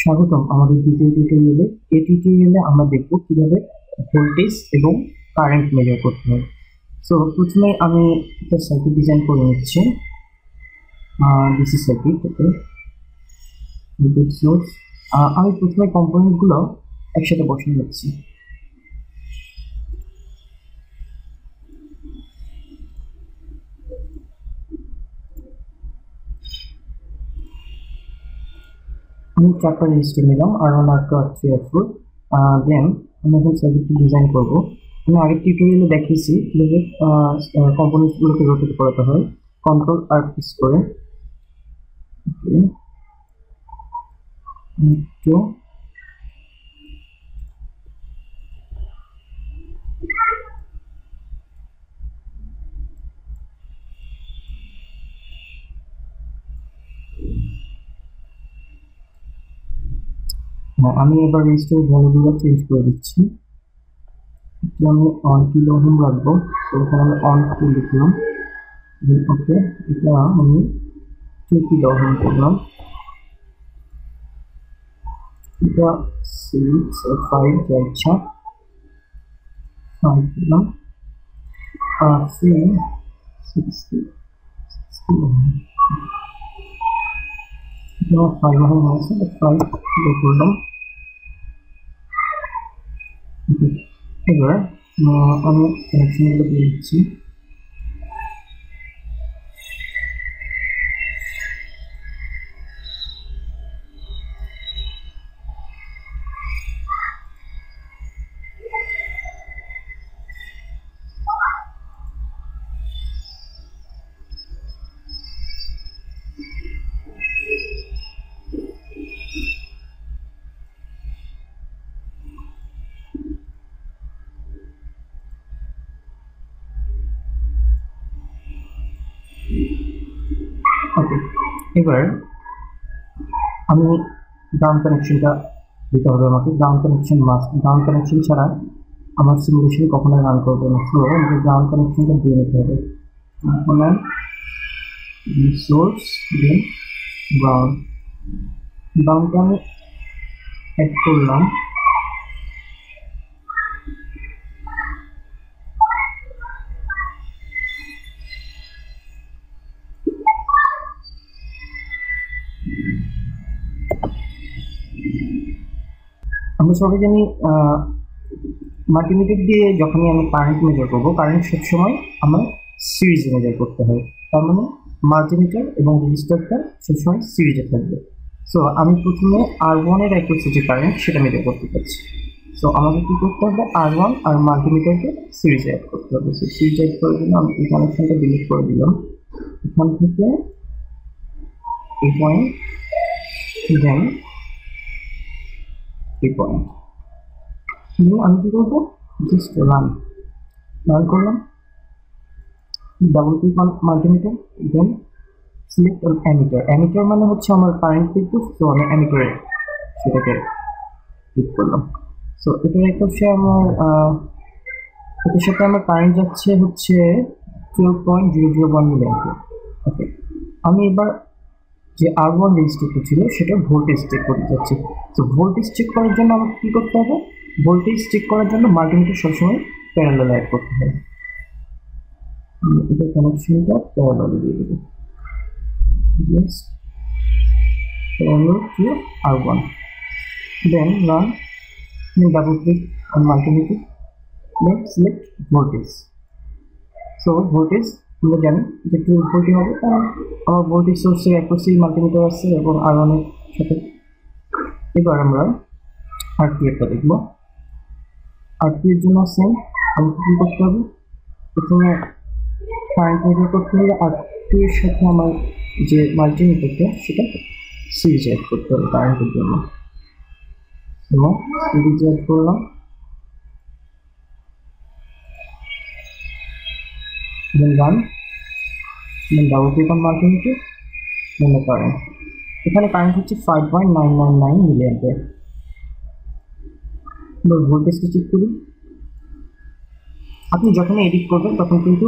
স্বাগতম আমাদের দ্বিতীয় টিউটোরিয়ালে। এই টিউটোরিয়ালে আমরা দেখব কিভাবে ভোল্টেজ এবং কারেন্ট মেজার করতে হয়। সো প্রথমে আমি একটা সার্কিট ডিজাইন করে নিচ্ছি। ডিসি সার্কিট, ওকে, ভোল্টেজ সোর্স। আমি প্রথমে কম্পোনেন্টগুলো একসাথে বসিয়ে নিচ্ছি। আমি 4টা রেজিস্টার নিলাম, R1, R2, R3, R4। দেন আমি এখন সার্কিটটি ডিজাইন করব। আমি আরেক টিউটোরিয়ালে দেখিয়েছি কিভাবে কম্পোনেন্টসগুলোকে রোটেট করাতে হয় কন্ট্রোল আর প্রেস করে। ওকে, আমি এবার রেজিস্টার ভ্যালুগুলো চেঞ্জ করে দিচ্ছি। আমি 1 কিলো ওহম রাখবো, তো এখানে আমি 1 কিলো লিখলাম। ওকে, এটা আমি 2 কিলো ওহম করলাম। এটা 6 5 যা ইচ্ছা 5 দিলাম। 3 60 ওহম, এটা 5 ওহম আছে, 5 কিলো করলাম। এবার আমি কানেকশনগুলো দিয়ে দিচ্ছি। ওকে, এবার আমি গ্রাউন্ড কানেকশনটা দিতে হবে আমাকে। Ground connection must, ground connection ছাড়া আমার সিমুলেশন কখনোই রান করবে না। সো আমাকে গ্রাউন্ড কানেকশনটা দিয়ে নিতে হবে। এখন সোর্স দেন গ্রাউন্ড, গ্রাউন্ডটা আমি অ্যাড করলাম। আমরা সবাই জানি মাল্টিমিটার দিয়ে যখনই আমি কারেন্ট মেজার করবো, কারেন্ট সবসময় আমার সিরিজে মেজার করতে হয়। তার মানে মাল্টিমিটার এবং রেজিস্টারটা সবসময় সিরিজে থাকবে। সো আমি প্রথমে R1 এর অ্যাক্রসে যে কারেন্ট সেটা মেজার করতে পারছি। সো আমাকে কী করতে হবে, R1 আর মাল্টিমিটারকে সিরিজে অ্যাড করতে হবে। সো সিরিজে অ্যাড করার জন্য আমি এই কানেকশনটা ডিলিট করে দিলাম। এখান থেকে এই পয়েন্ট, দেন এই পয়েন্ট। আমি কী করবো, জাস্ট রান করলাম। Double click on multimeter, then select on ammeter. Ammeter মানে হচ্ছে আমার কারেন্ট কিন্তু, সো আমি অ্যামিটারে সেটাকে ক্লিক করলাম। সো এটার একটা হচ্ছে আমার এটার সাথে আমার কারেন্ট যাচ্ছে হচ্ছে 12.001 মিলিঅ্যাম্পিয়ার। ওকে, আমি এবার যে R1 রেজিস্টারটা ছিল সেটা ভোল্টেজ চেক করতে যাচ্ছি। তো ভোল্টেজ চেক করার জন্য আমাকে কী করতে হবে, ভোল্টেজ চেক করার জন্য মাল্টিমিটার সবসময় প্যারালাল অ্যাড করতে হবে। এটা কানেকশনটা প্যারালাল দিয়ে দেবো, just parallel to R1, then run, then double click on multimeter, then select voltage. So voltage আমরা জানি যে 12 ভোল্টই হবে, কারণ আমার ভোল্টেজ সোর্সের অ্যাক্রসেই মাল্টিমিটার আছে এবং R1 এর সাথে। এবার আমরা R2 এরটা দেখব। R2 এর জন্য সেম, আমাকে কী করতে হবে, প্রথমে কারেন্ট মেজার করতে হবে। R2 এর সাথে আমার যে মাল্টিমিটারটা সেটা সিরিজে অ্যাড করতে হবে কারেন্টের জন্য। এবং সিরিজে অ্যাড করলাম, then run, then double click on multimeter, then current. এখানে কারেন্ট হচ্ছে 5.999 মিলিঅ্যাম্পিয়ার। এবার ভোল্টেজটা চেক করি। আপনি যখনই এডিট করবেন তখন কিন্তু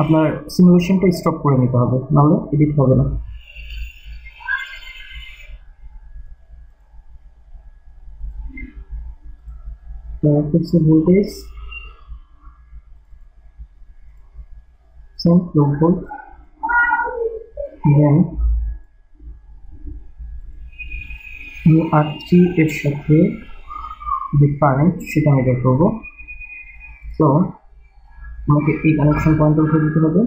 আপনার সিমুলেশনটা স্টপ করে নিতে হবে, নাহলে এডিট হবে না। হচ্ছে ভোল্টেজ সেম 12 ভোল্ট, দেন R3 এর সাথে যে কারেন্ট সেটা মেজার করব। তো আমাকে এই কানেকশন পয়েন্ট উঠে দিতে হবে।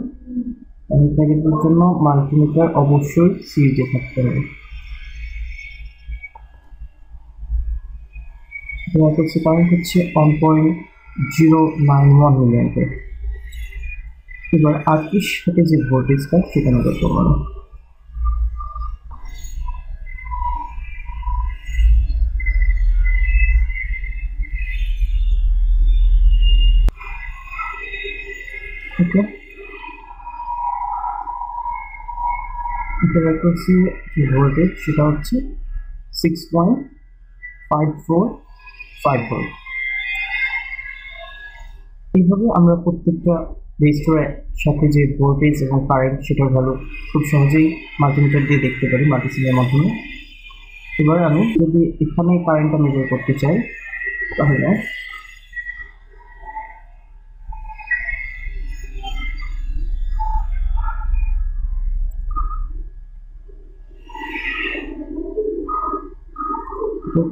কানেক্টের জন্য মাল্টিমিটার অবশ্যই সিরিজে থাকতে হবে। কারেন্ট হচ্ছে 1.091 মিলিঅ্যাম্পিয়ার। এবার R3 সাথে যে ভোল্টেজটা সেটা মেজার করব। ওকে, এটা করছি যে ভোল্টেজ সেটা হচ্ছে 6.545 ভোল্ট। এইভাবে আমরা প্রত্যেকটা রেজিস্টরের সাথে যে ভোল্টেজ এবং কারেন্ট সেটার ভ্যালু খুব সহজেই মাল্টিমিটার দিয়ে দেখতে পারি মাল্টিসিমের মাধ্যমে। এবার আমি যদি এখানে কারেন্টটা মেজার করতে চাই তাহলে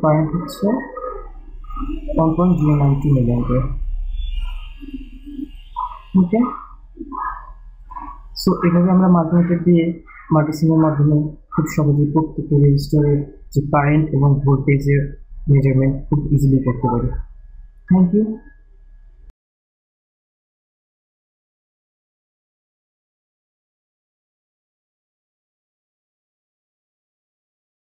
কারেন্ট হচ্ছে 1.092 মিলিঅ্যাম্পিয়ার। ওকে, সো এভাবে আমরা মাল্টিমিটার দিয়ে মাল্টিসিমের মাধ্যমে খুব সহজেই প্রত্যেকটা রেজিস্টরের যে কারেন্ট এবং ভোল্টেজের মেজারমেন্ট খুব ইজিলি করতে পারি। Thank you.